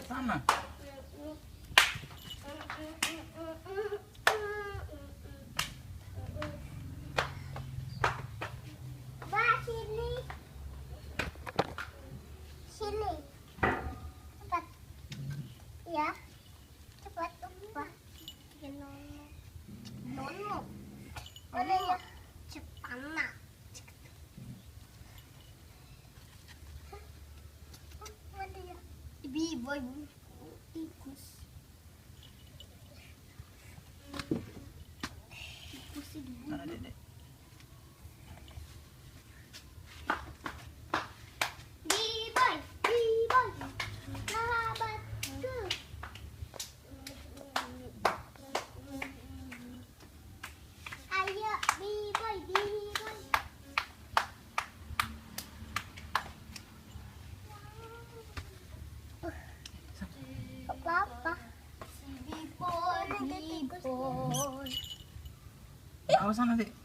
Sana. Bah, sini. Sini. Cepat. Ya. Cepat, Bah. Nono. Ada ya. Cepat, nak. Ada ya. Boy. Tikus. Tikus ini. Mana Dedek? Boy. Sahabatku. Ayo, boy. Apa? Si boy. Awas sana, Dek.